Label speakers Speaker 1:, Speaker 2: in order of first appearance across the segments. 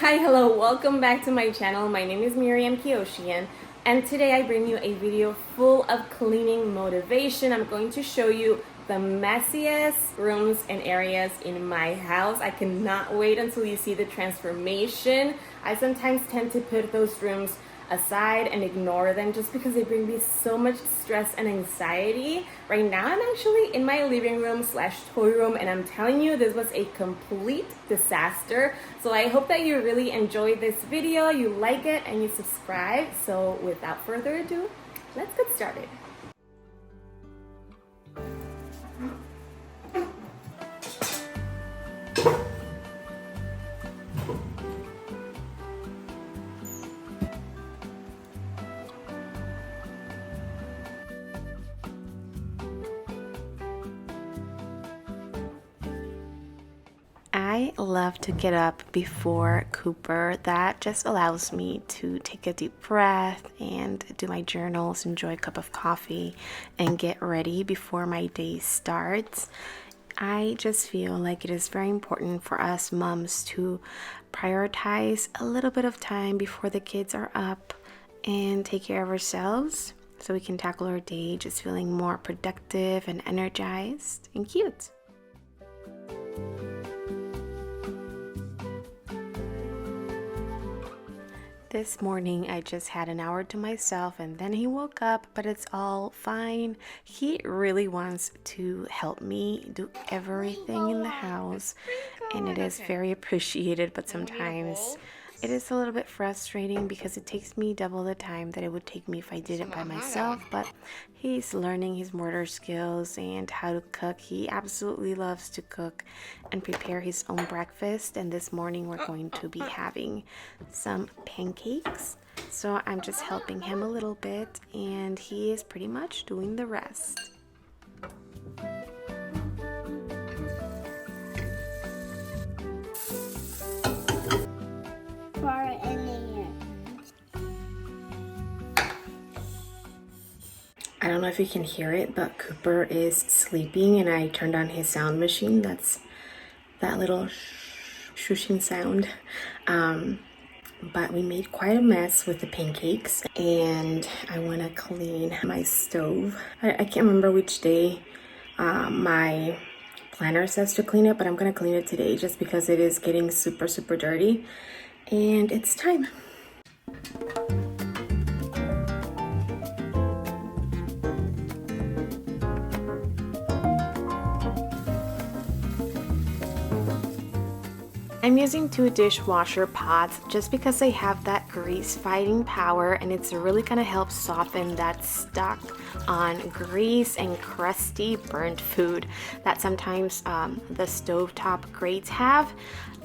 Speaker 1: Hi, hello, welcome back to my channel. My name is Miriam Kioshian, and today I bring you a video full of cleaning motivation. I'm going to show you the messiest rooms and areas in my house. I cannot wait until you see the transformation. I sometimes tend to put those rooms aside and ignore them just because they bring me so much stress and anxiety. Right now I'm actually in my living room slash toy room, and I'm telling you, this was a complete disaster. So I hope that you really enjoyed this video, you like it, and you subscribe. So without further ado, let's get started. I love to get up before Cooper. That just allows me to take a deep breath and do my journals, enjoy a cup of coffee, and get ready before my day starts. I just feel like it is very important for us moms to prioritize a little bit of time before the kids are up and take care of ourselves so we can tackle our day just feeling more productive and energized and cute. This morning I just had an hour to myself and then he woke up, but it's all fine. He really wants to help me do everything in the house, and it is very appreciated, but sometimes it is a little bit frustrating because it takes me double the time that it would take me if I did it by myself. But he's learning his motor skills and how to cook. He absolutely loves to cook and prepare his own breakfast, and this morning we're going to be having some pancakes. So I'm just helping him a little bit and he is pretty much doing the rest. I don't know if you can hear it, but Cooper is sleeping and I turned on his sound machine. That's that little shushing sound. But we made quite a mess with the pancakes, and I want to clean my stove. I can't remember which day my planner says to clean it, but I'm going to clean it today just because it is getting super dirty and it's time. I'm using 2 dishwasher pots just because they have that grease fighting power, and it's really gonna help soften that stuck on grease and crusty burnt food that sometimes the stovetop grates have.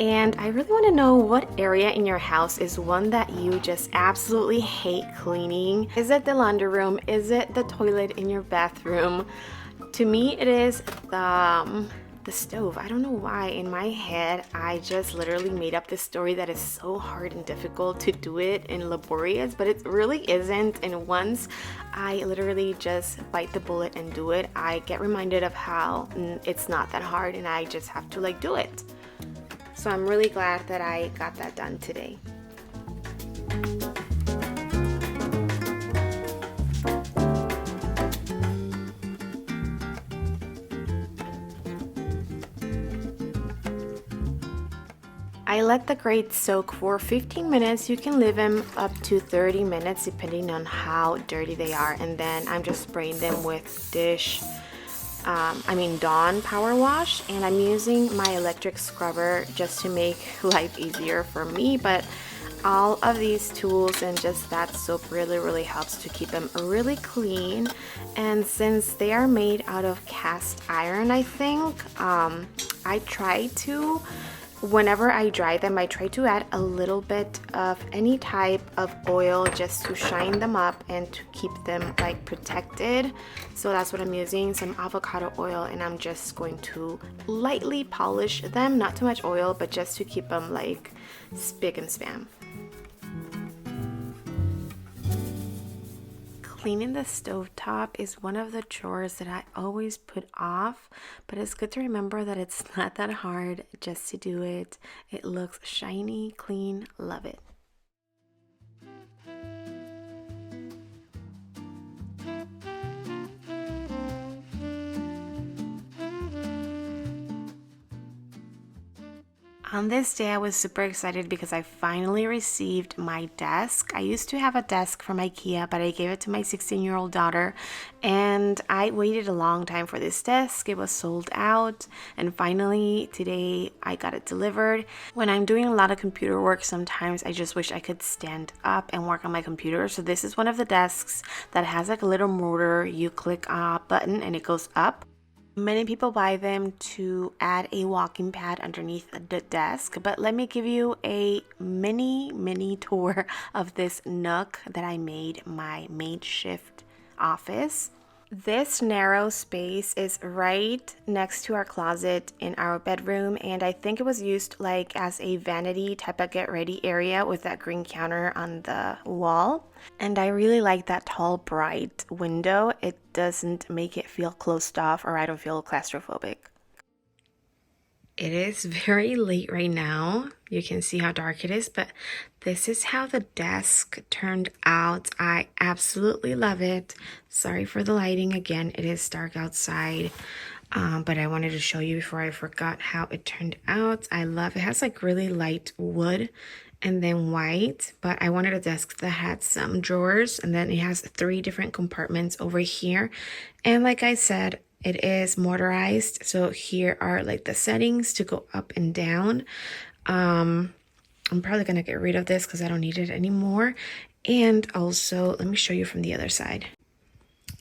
Speaker 1: And I really want to know what area in your house is one that you just absolutely hate cleaning. Is it the laundry room? Is it the toilet in your bathroom? To me, it is the stove. I don't know why in my head I just literally made up this story that is so hard and difficult to do it and laborious, but it really isn't. And once I literally just bite the bullet and do it, I get reminded of how it's not that hard and I just have to do it. So I'm really glad that I got that done today. I let the grates soak for 15 minutes. You can leave them up to 30 minutes depending on how dirty they are, and then I'm just spraying them with Dawn power wash, and I'm using my electric scrubber just to make life easier for me. But all of these tools and just that soap really helps to keep them really clean. And since they are made out of cast iron, I think I try to, whenever I dry them, I try to add a little bit of any type of oil just to shine them up and to keep them protected. So that's what I'm using, some avocado oil, and I'm just going to lightly polish them, not too much oil, but just to keep them spick and span. Cleaning the stovetop is one of the chores that I always put off, but it's good to remember that it's not that hard just to do it. It looks shiny, clean, love it. On this day, I was super excited because I finally received my desk. I used to have a desk from IKEA, but I gave it to my 16-year-old daughter, and I waited a long time for this desk. It was sold out, and finally today I got it delivered. When I'm doing a lot of computer work, sometimes I just wish I could stand up and work on my computer. So this is one of the desks that has like a little motor. You click a button and it goes up. Many people buy them to add a walking pad underneath the desk, but let me give you a mini tour of this nook that I made my makeshift office. This narrow space is right next to our closet in our bedroom, and I think it was used like as a vanity type of get ready area with that green counter on the wall. And I really like that tall, bright window. It doesn't make it feel closed off, or I don't feel claustrophobic. It is very late right now. You can see how dark it is, but this is how the desk turned out. I absolutely love it. Sorry for the lighting again. It is dark outside, but I wanted to show you before I forgot how it turned out. I love it. It has like really light wood and then white, but I wanted a desk that had some drawers, and then it has 3 different compartments over here. And like I said, it is motorized, so here are like the settings to go up and down. I'm probably gonna get rid of this because I don't need it anymore. And also, let me show you from the other side.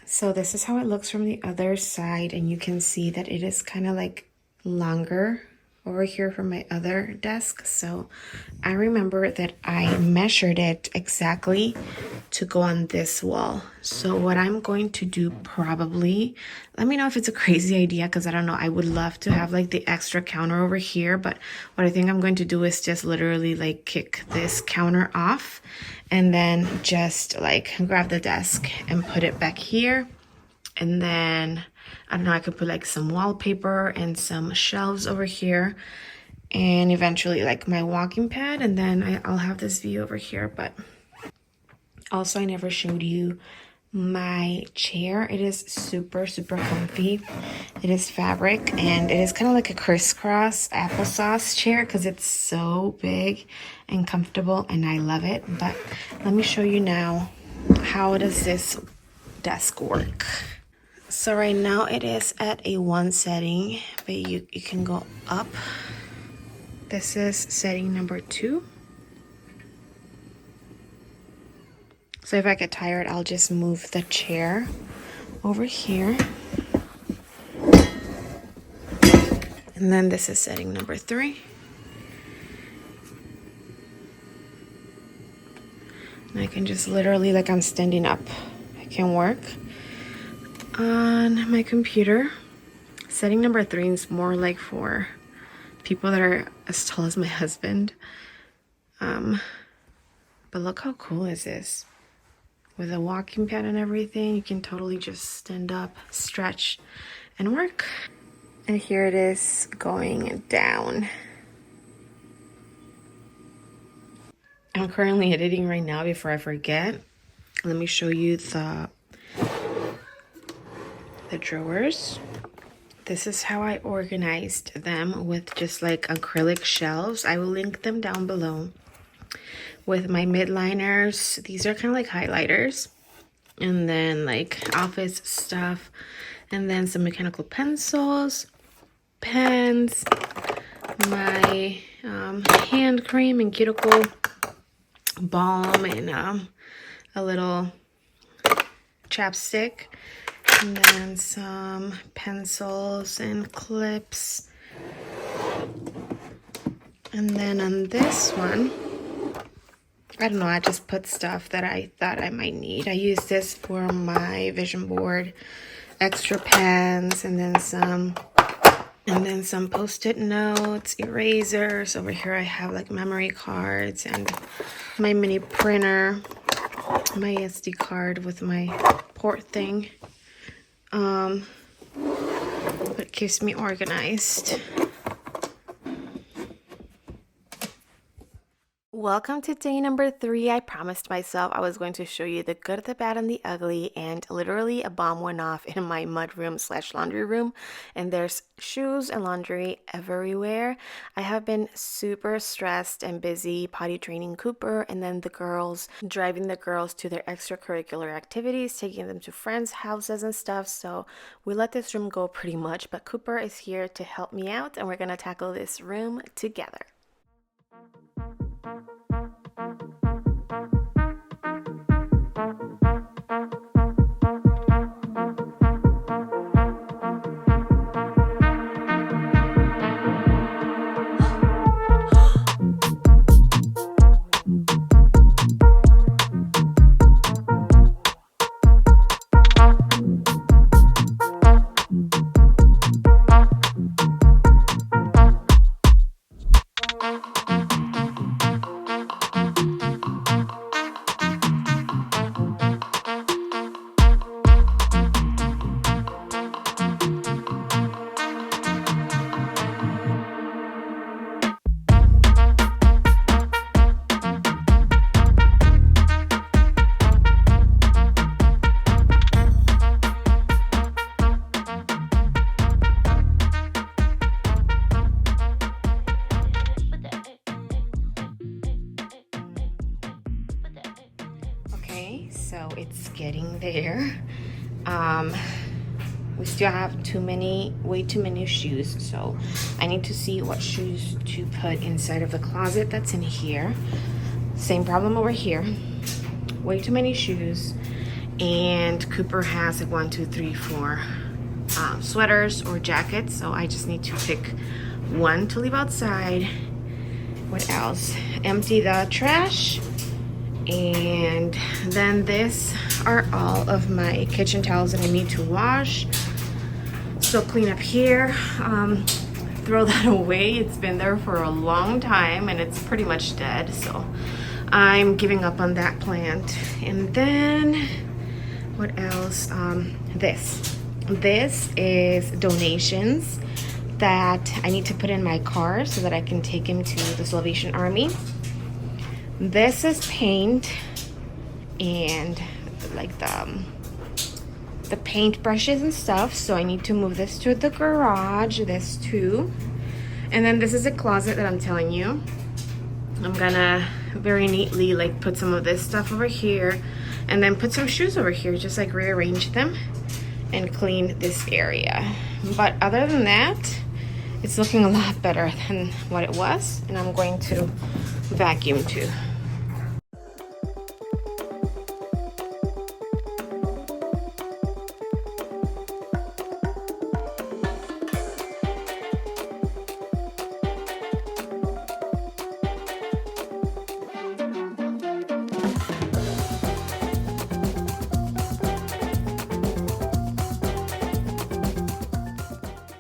Speaker 1: So this is how it looks from the other side, and you can see that it is kind of like longer over here from my other desk. So I remember that I measured it exactly to go on this wall. So what I'm going to do, probably, let me know if it's a crazy idea, because I don't know, I would love to have like the extra counter over here, but what I think I'm going to do is just literally like kick this counter off and then just like grab the desk and put it back here. And then I don't know, I could put like some wallpaper and some shelves over here, and eventually like my walking pad, and then I'll have this view over here. But also, I never showed you my chair. It is super comfy. It is fabric, and it is kind of like a crisscross applesauce chair because it's so big and comfortable, and I love it. But let me show you now, how does this desk work. So right now it is at a 1 setting, but you can go up. This is setting number 2. So if I get tired, I'll just move the chair over here. And then this is setting number 3. And I can just literally, like I'm standing up, I can work on my computer. Setting number 3 is more like for people that are as tall as my husband. But look how cool is this. With a walking pad and everything, you can totally just stand up, stretch, and work. And here it is going down. I'm currently editing right now before I forget. Let me show you the drawers. This is how I organized them, with just like acrylic shelves. I will link them down below. With my midliners, these are kind of like highlighters, and then like office stuff, and then some mechanical pencils, pens, my hand cream and cuticle balm, and a little chapstick, and then some pencils and clips. And then on this one, I don't know, I just put stuff that I thought I might need. I use this for my vision board, extra pens, and then some Post-it notes, erasers. Over here I have like memory cards and my mini printer. my SD card with my port thing. It keeps me organized. Welcome to day number 3. I promised myself I was going to show you the good, the bad, and the ugly, and literally a bomb went off in my mudroom slash laundry room, and there's shoes and laundry everywhere. I have been super stressed and busy potty training Cooper, and then the girls, driving the girls to their extracurricular activities, taking them to friends' houses and stuff, so we let this room go pretty much, but Cooper is here to help me out, and we're gonna tackle this room together. So it's getting there. We still have way too many shoes, so I need to see what shoes to put inside of the closet that's in here. Same problem over here. Way too many shoes, and Cooper has 1, 2, 3, 4 sweaters or jackets, so I just need to pick one to leave outside. What else? Empty the trash. And then this are all of my kitchen towels that I need to wash. So clean up here, throw that away. It's been there for a long time and it's pretty much dead, so I'm giving up on that plant. And then what else? This is donations that I need to put in my car so that I can take him to the Salvation Army. This is paint and like the paint brushes and stuff, so I need to move this to the garage, this too. And then this is a closet that I'm telling you. I'm gonna very neatly like put some of this stuff over here and then put some shoes over here, just like rearrange them and clean this area. But other than that, it's looking a lot better than what it was, and I'm going to vacuum too.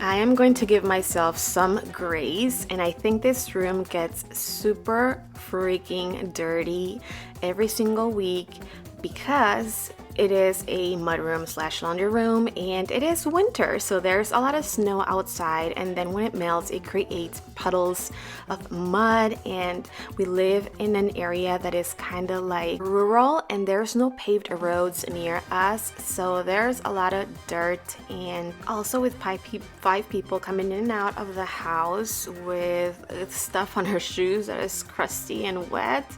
Speaker 1: I am going to give myself some grace, and I think this room gets super freaking dirty every single week because it is a mudroom slash laundry room and it is winter, so there's a lot of snow outside, and then when it melts it creates puddles of mud, and we live in an area that is kind of like rural and there's no paved roads near us, so there's a lot of dirt. And also with 5 people coming in and out of the house with stuff on her shoes that is crusty and wet,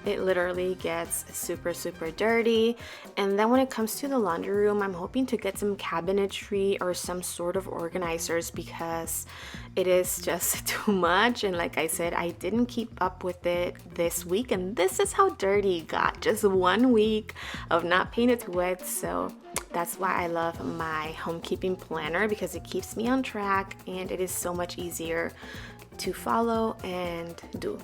Speaker 1: it literally gets super dirty. And then when it comes to the laundry room, I'm hoping to get some cabinetry or some sort of organizers because it is just too much. And like I said, I didn't keep up with it this week, and this is how dirty it got. Just 1 week of not paying it wet. So that's why I love my homekeeping planner, because it keeps me on track and it is so much easier to follow and do.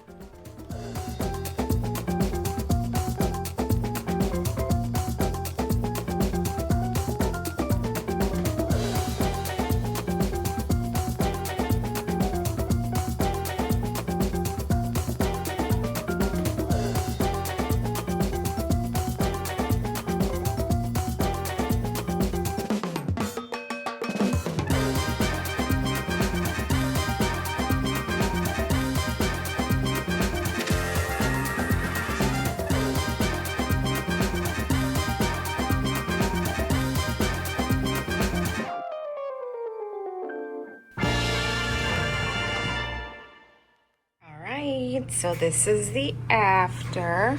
Speaker 1: So this is the after.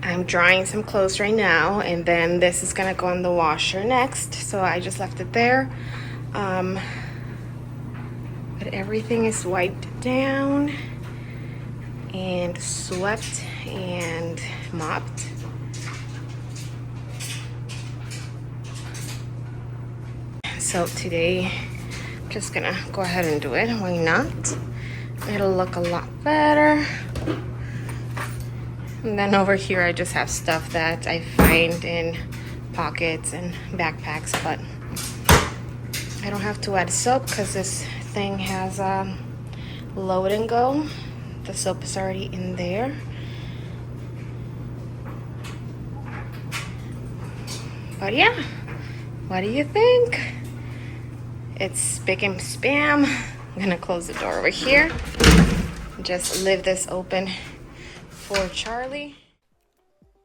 Speaker 1: I'm drying some clothes right now, and then this is gonna go in the washer next. So I just left it there. But everything is wiped down and swept and mopped. So today, I'm just gonna go ahead and do it. Why not? It'll look a lot better. And then over here, I just have stuff that I find in pockets and backpacks, but I don't have to add soap because this thing has a load and go. The soap is already in there. But yeah, what do you think? It's spick and spam. I'm gonna close the door over here. Just leave this open for Charlie.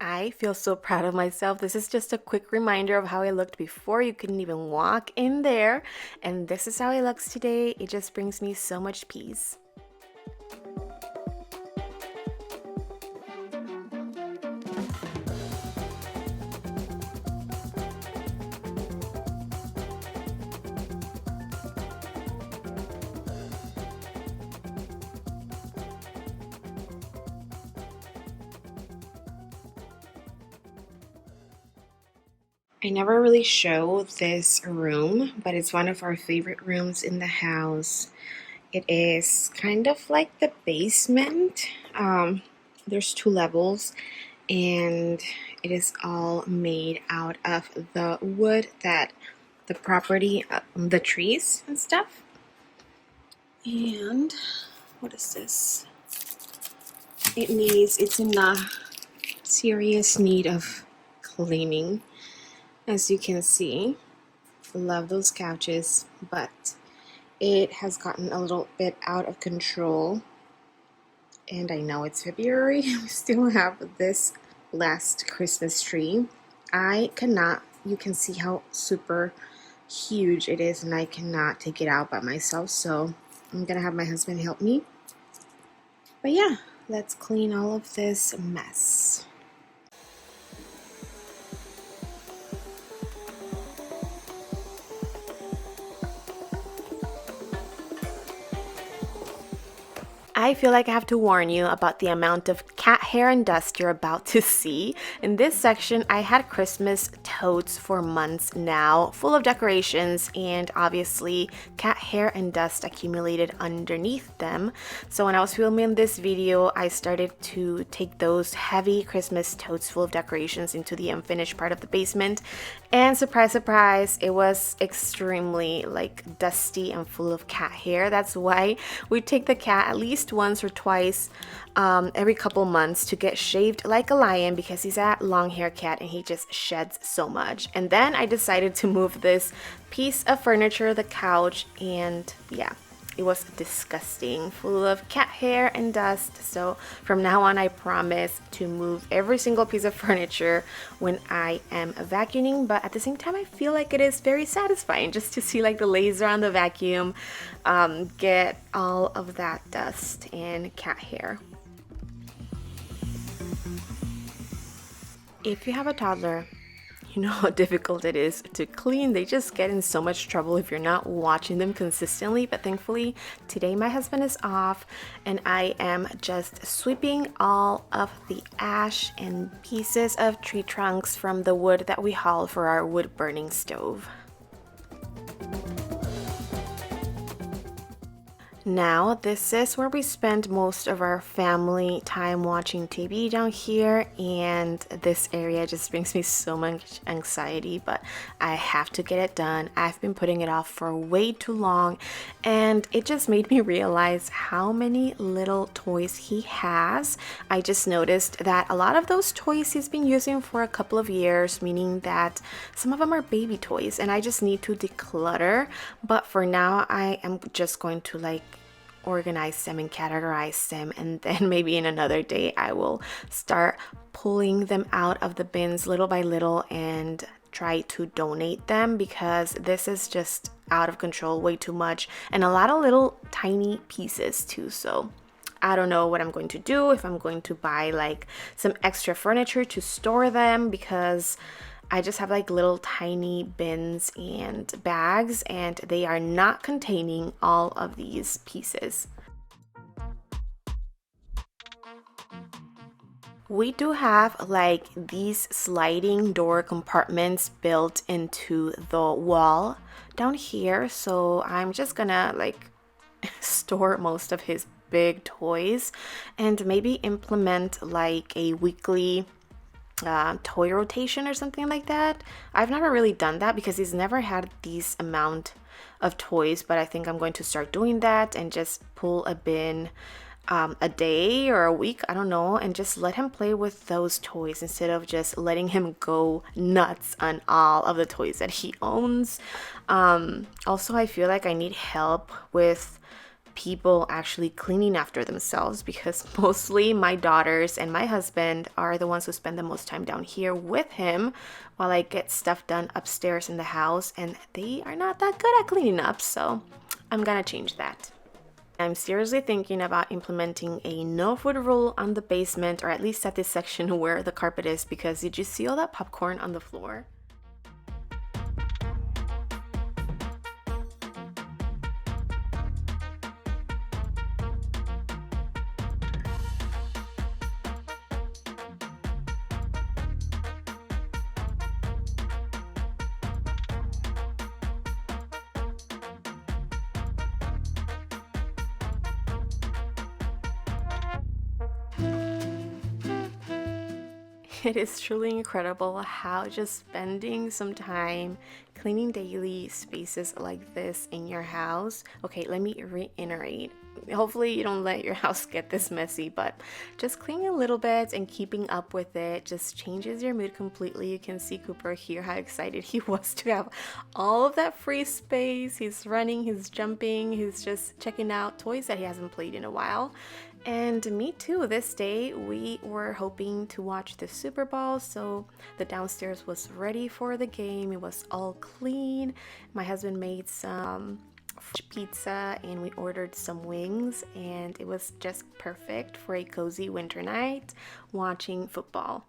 Speaker 1: I feel so proud of myself. This is just a quick reminder of how I looked before you couldn't even walk in there. And this is how it looks today. It just brings me so much peace. I never really show this room, but it's one of our favorite rooms in the house. It is kind of like the basement. There's 2 levels, and it is all made out of the wood that the property, the trees and stuff. And what is this? It's in a serious need of cleaning. As you can see, love those couches, but it has gotten a little bit out of control. And I know it's February. We still have this last Christmas tree. You can see how super huge it is, and I cannot take it out by myself. So I'm gonna have my husband help me. But yeah, let's clean all of this mess. I feel like I have to warn you about the amount of cat hair and dust you're about to see. In this section, I had Christmas totes for months now, full of decorations, and obviously cat hair and dust accumulated underneath them. So when I was filming this video, I started to take those heavy Christmas totes full of decorations into the unfinished part of the basement. And surprise, surprise, it was extremely dusty and full of cat hair. That's why we take the cat at least once or twice every couple months to get shaved like a lion, because he's a long hair cat and he just sheds so much. And then I decided to move this piece of furniture, the couch, and yeah, it was disgusting, full of cat hair and dust. So from now on, I promise to move every single piece of furniture when I am vacuuming. But at the same time, I feel like it is very satisfying just to see the laser on the vacuum get all of that dust and cat hair. If you have a toddler, you know how difficult it is to clean. They just get in so much trouble if you're not watching them consistently. But thankfully, today my husband is off and I am just sweeping all of the ash and pieces of tree trunks from the wood that we haul for our wood burning stove. Now, this is where we spend most of our family time watching TV down here, and this area just brings me so much anxiety, but I have to get it done. I've been putting it off for way too long, and it just made me realize how many little toys he has. I just noticed that a lot of those toys he's been using for a couple of years, meaning that some of them are baby toys, and I just need to declutter. But for now, I am just going to organize them and categorize them, and then maybe in another day I will start pulling them out of the bins little by little and try to donate them, because this is just out of control, way too much, and a lot of little tiny pieces too. So I don't know what I'm going to do, if I'm going to buy like some extra furniture to store them, because I just have like little tiny bins and bags, and they are not containing all of these pieces. We do have like these sliding door compartments built into the wall down here, so I'm just gonna like store most of his big toys and maybe implement like a weekly toy rotation or something like that. I've never really done that because he's never had these amount of toys, but I think I'm going to start doing that and just pull a bin a day or a week, I don't know, and just let him play with those toys instead of just letting him go nuts on all of the toys that he owns. Also, I feel like I need help with people actually cleaning after themselves, because mostly my daughters and my husband are the ones who spend the most time down here with him while I get stuff done upstairs in the house, and they are not that good at cleaning up, so I'm gonna change that. I'm seriously thinking about implementing a no food rule on the basement, or at least at this section where the carpet is, because did you see all that popcorn on the floor? It is truly incredible how just spending some time cleaning daily spaces like this in your house. Okay, let me reiterate. Hopefully you don't let your house get this messy, but just cleaning a little bit and keeping up with it just changes your mood completely. You can see Cooper here, how excited he was to have all of that free space. He's running, he's jumping, he's just checking out toys that he hasn't played in a while. And me too. This day we were hoping to watch the Super Bowl, so the downstairs was ready for the game. It was all clean. My husband made some pizza and we ordered some wings, and it was just perfect for a cozy winter night watching football.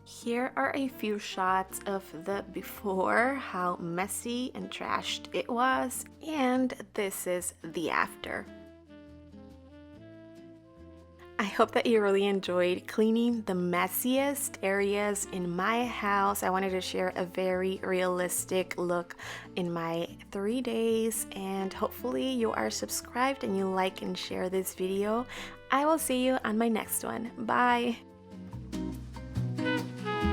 Speaker 1: Here are a few shots of the before, how messy and trashed it was, and this is the after. I hope that you really enjoyed cleaning the messiest areas in my house. I wanted to share a very realistic look in my 3 days, and hopefully you are subscribed and you like and share this video. I will see you on my next one. Bye!